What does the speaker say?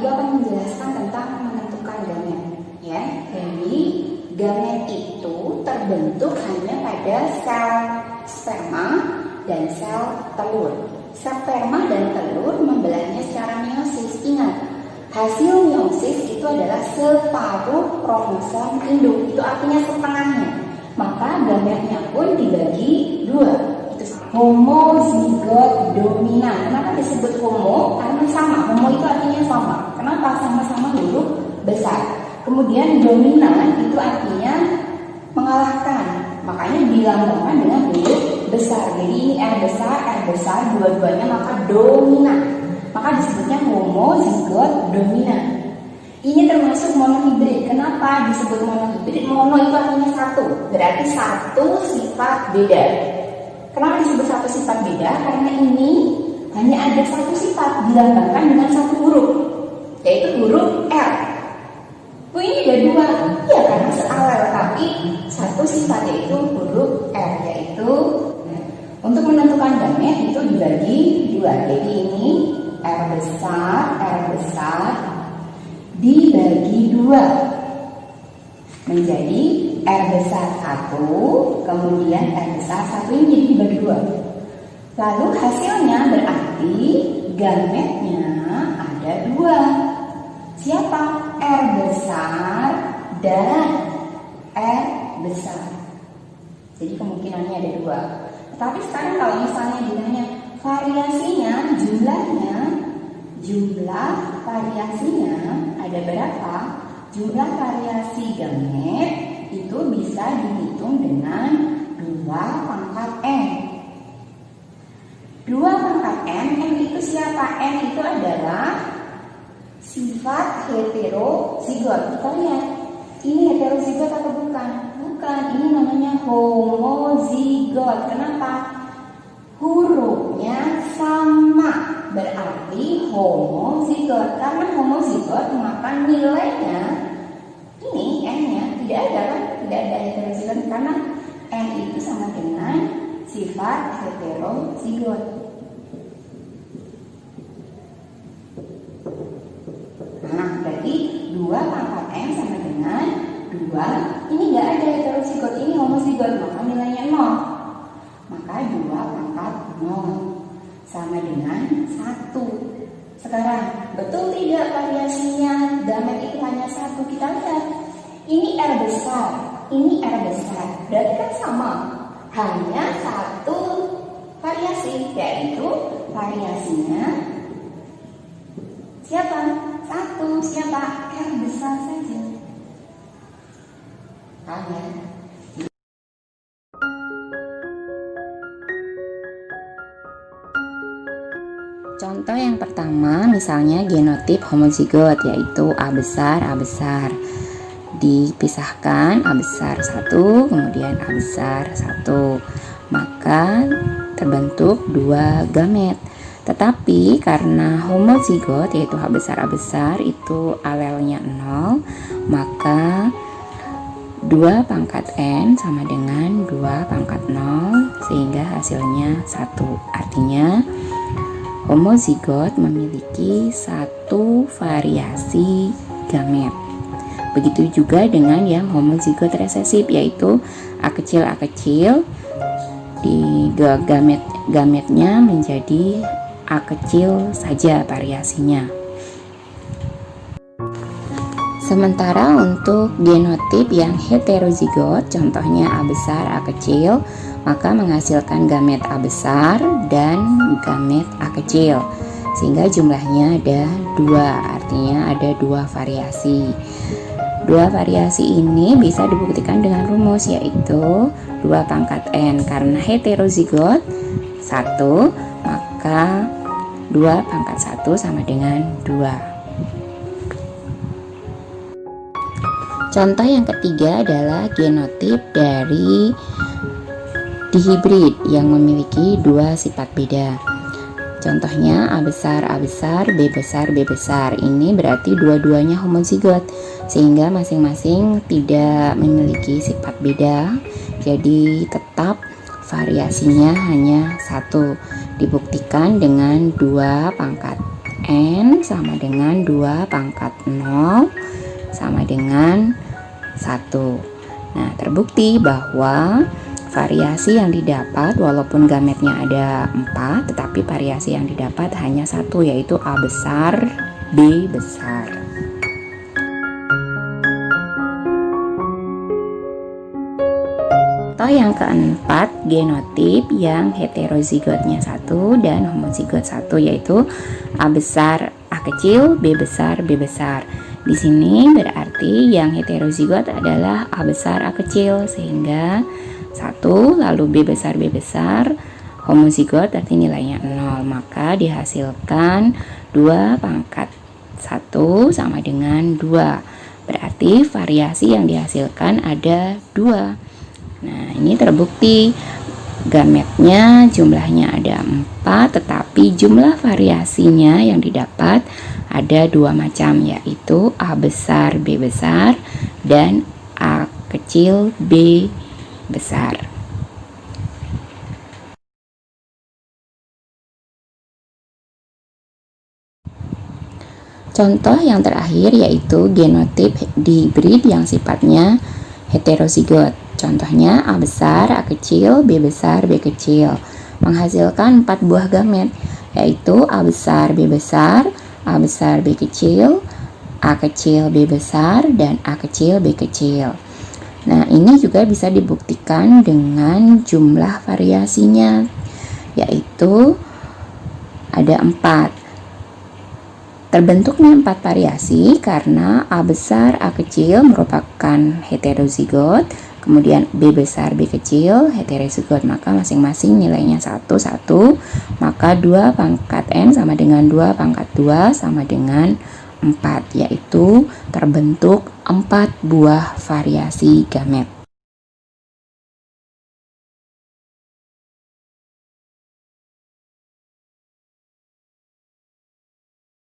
itu akan menjelaskan tentang menentukan gamet, ya. Jadi gamet itu terbentuk hanya pada sel sperma dan sel telur. Sperma dan telur membelahnya secara meiosis. Ingat, hasil meiosis itu adalah separuh kromosom induk. Itu artinya setengahnya. Maka gametnya pun dibagi dua. Itu homozigot dominan. Kenapa disebut homo? Karena sama. Homo itu artinya sama. Kenapa? Sama-sama huruf besar. Kemudian dominan itu artinya mengalahkan. Makanya dilambangkan dengan huruf besar. Jadi ini R besar, dua-duanya maka dominan. Maka disebutnya homozigot dominan. Ini termasuk monohibrid. Kenapa disebut monohibrid? Mono itu artinya satu, berarti satu sifat beda. Kenapa disebut satu sifat beda? Karena ini hanya ada satu sifat dilambangkan dengan satu huruf, yaitu huruf R. Ini ada dua, ya karena sealel, tapi satu sifat yaitu huruf R, yaitu untuk menentukan gamet itu dibagi dua. Jadi ini R besar dibagi dua menjadi R besar 1, kemudian R besar 1 ini jadi dibagi dua. Lalu hasilnya berarti gametnya ada dua. Siapa? R besar dan R besar. Jadi kemungkinannya ada dua. Tapi sekarang kalau misalnya ditanya variasinya, jumlah variasinya ada berapa? Jumlah variasi gamet itu bisa dihitung dengan 2 pangkat N. 2 pangkat N, N itu siapa? N itu adalah sifat heterozigot. Kita lihat, ini heterozigot atau bukan? Bukan, ini namanya homozigot. Kenapa? Hurufnya sama, berarti homozigot. Karena homozigot maka nilainya ini N-nya tidak ada kan? Tidak ada heterozigot karena N itu sama dengan sifat heterozigot. Nah, berarti 2 pangkat N sama dengan 2. Ini nggak ada heterozigot, ini homozigot, maka nilainya 0. Maka 2 pangkat 0 sama dengan 1. Sekarang, betul tidak variasinya gamet itu hanya 1? Kita lihat, ini R besar, ini R besar, berarti kan sama. Hanya 1 variasi, yaitu variasinya siapa? 1, siapa? R besar saja. Amin. Contoh yang pertama, misalnya genotip homozigot, yaitu A besar, dipisahkan A besar 1, kemudian A besar 1, maka terbentuk 2 gamet. Tetapi karena homozigot, yaitu H besar A besar itu alelnya 0, maka 2 pangkat N sama dengan 2 pangkat 0, sehingga hasilnya 1. Artinya homozigot memiliki 1 variasi gamet. Begitu juga dengan yang homozigot resesif, yaitu A kecil di gametnya menjadi A kecil saja variasinya. Sementara untuk genotip yang heterozigot, contohnya A besar, A kecil, maka menghasilkan gamet A besar dan gamet A kecil, sehingga jumlahnya ada 2, artinya ada 2 variasi. 2 variasi ini bisa dibuktikan dengan rumus, yaitu 2 pangkat N. Karena heterozigot 1, maka 2 pangkat 1 sama dengan 2. Contoh yang ketiga adalah genotip dari dihibrid yang memiliki 2 sifat beda. Contohnya A besar, B besar. Ini berarti dua-duanya homozigot, sehingga masing-masing tidak memiliki sifat beda. Jadi tetap variasinya hanya 1. Dibuktikan dengan 2 pangkat N sama dengan 2 pangkat 0 sama dengan 1. Nah, terbukti bahwa variasi yang didapat walaupun gametnya ada 4, tetapi variasi yang didapat hanya 1, yaitu A besar, B besar. Contoh yang keempat, genotip yang heterozigotnya 1 dan homozigot 1, yaitu A besar, A kecil, B besar, B besar. Di sini berarti yang heterozigot adalah A besar, A kecil, sehingga 1 lalu B besar, B besar. Homozigot berarti nilainya 0, maka dihasilkan 2 pangkat 1 sama dengan 2. Berarti variasi yang dihasilkan ada 2. Nah, ini terbukti gametnya jumlahnya ada 4, tetapi jumlah variasinya yang didapat ada 2 macam, yaitu A besar, B besar, dan A kecil, B besar. Contoh yang terakhir yaitu genotip hibrid yang sifatnya heterozigot. Contohnya A besar, A kecil, B besar, B kecil, menghasilkan 4 buah gamet, yaitu A besar, B besar, A besar, B kecil, A kecil, B besar, dan A kecil, B kecil. Nah, ini juga bisa dibuktikan dengan jumlah variasinya, yaitu ada 4. Terbentuknya 4 variasi karena A besar, A kecil merupakan heterozigot, kemudian B besar, B kecil heterozigot, maka masing-masing nilainya 1, 1, maka 2 pangkat N sama dengan 2 pangkat 2 sama dengan 4, yaitu terbentuk 4 buah variasi gamet.